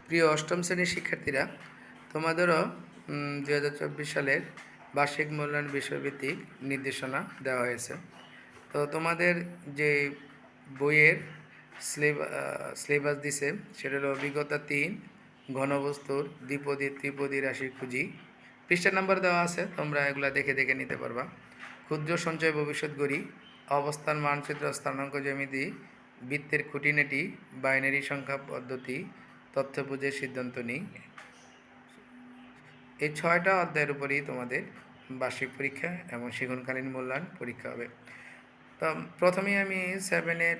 প্রিয় অষ্টম শ্রেণীর শিক্ষার্থীরা, তোমাদেরও 2024 সালের বার্ষিক মূল্যায়ন বিষয়ভিত্তিক নির্দেশনা দেওয়া হয়েছে। তো তোমাদের যে বইয়ের সিলেবাস দিছে সেটা হলো অভিজ্ঞতা 3, ঘনবস্তুর দ্বিপদী ত্রিপদী রাশি খুঁজি। পৃষ্ঠা নাম্বার দেওয়া আছে, তোমরা এগুলা দেখে দেখে নিতে পারবা। ক্ষুদ্র সঞ্চয় ভবিষ্যৎ গড়ি, অবস্থান মানচিত্র স্থানাঙ্ক জ্যামিতি, বৃত্তের খুঁটিনাটি, বাইনারি সংখ্যা পদ্ধতি, তথ্য বুঝে সিদ্ধান্ত নিই। এই 6টা অধ্যায়ের উপরেই তোমাদের বার্ষিক পরীক্ষা এবং শিক্ষণকালীন মূল্যায়ন পরীক্ষা হবে। তো প্রথমেই আমি 7-এর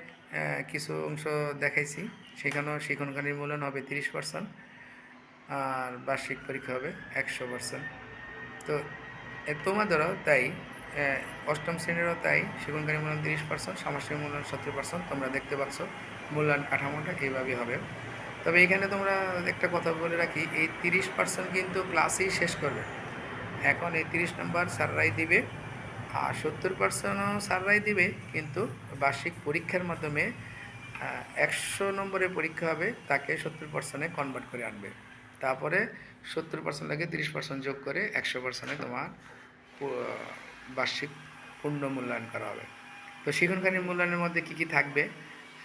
কিছু অংশ দেখাইছি। সেখানেও শিক্ষণকালীন মূল্যায়ন হবে 30%, আর বার্ষিক পরীক্ষা হবে 100%। তো তোমাদেরও তাই, অষ্টম শ্রেণীরও তাই, শিক্ষণকালীন মূল্যায়ন 30%, সামষ্টিক মূল্যায়ন 70%। তোমরা দেখতে পাচ্ছ মূল্যায়ন কাঠামোটা এইভাবেই হবে। তবে এখানে তোমরা একটা কথা বলে রাখি, এই 30% কিন্তু ক্লাসেই শেষ করবে। এখন এই 30 নম্বর স্যাররাই দিবে, আর 70%ও স্যাররাই দিবে, কিন্তু বার্ষিক পরীক্ষার মাধ্যমে 100 নম্বরের পরীক্ষা হবে, তাকে 70%-এ কনভার্ট করে আনবে। তারপরে 70% লাগে 30% যোগ করে 100%-এ তোমার বার্ষিক পূর্ণ মূল্যায়ন করা হবে। তো শিক্ষণকালীন মূল্যায়নের মধ্যে কী কী থাকবে,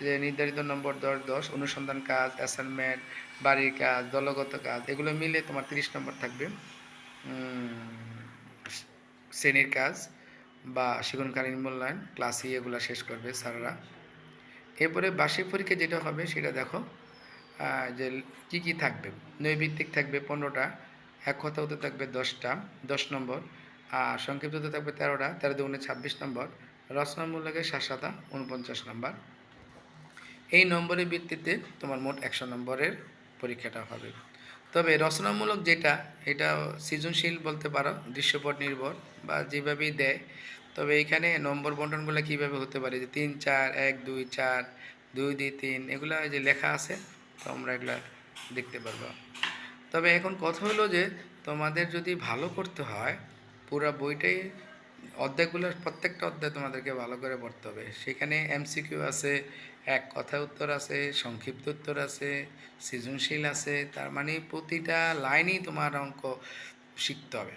যে নির্ধারিত নম্বর 10, অনুসন্ধান কাজ, অ্যাসাইনমেন্ট, বাড়ির কাজ, দলগত কাজ, এগুলো মিলে তোমার 30 নম্বর থাকবে। শ্রেণীর কাজ বা শিক্ষণকালীন মূল্যায়ন ক্লাসই এগুলো শেষ করবে স্যাররা। এরপরে বার্ষিক পরীক্ষা যেটা হবে সেটা দেখো, যে কী কী থাকবে। নৈর্ভিত্তিক থাকবে 15টা, এক কথা হতে থাকবে 10টা, 10 নম্বর, আর সংক্ষিপ্ত হতে থাকবে 13টা, 13 দুগুণে 26 নম্বর, রচনামূলকের 7-7 49 নম্বর। এই নম্বরের ভিত্তিতে তোমার মোট 100 নম্বরের পরীক্ষাটা হবে। তবে রচনামূলক যেটা, এটা সৃজনশীল বলতে পারো, দৃশ্যপট নির্ভর বা যেভাবেই দেয়। তবে এইখানে নম্বর বন্টনগুলো কীভাবে হতে পারে, যে 3, 4, 1, 2, 4, 2, 2, 3, এগুলো যে লেখা আছে, তো আমরা এগুলা দেখতে পারবো। তবে এখন কথা হলো যে তোমাদের যদি ভালো করতে হয়, পুরো বইটাই অধ্যায়গুলোর প্রত্যেকটা অধ্যায় তোমাদেরকে ভালো করে পড়তে হবে। সেখানে এমসিকিউ আছে, এক কথা উত্তর আছে, সংক্ষিপ্ত উত্তর আছে, সৃজনশীল আছে, তার মানে প্রতিটা লাইনেই তোমার অঙ্ক শিখতে হবে।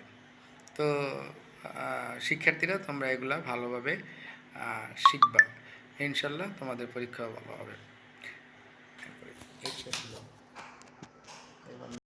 তো শিক্ষার্থীরা তোমরা এগুলা ভালোভাবে শিখবা, ইনশাল্লাহ তোমাদের পরীক্ষা ভালো হবে।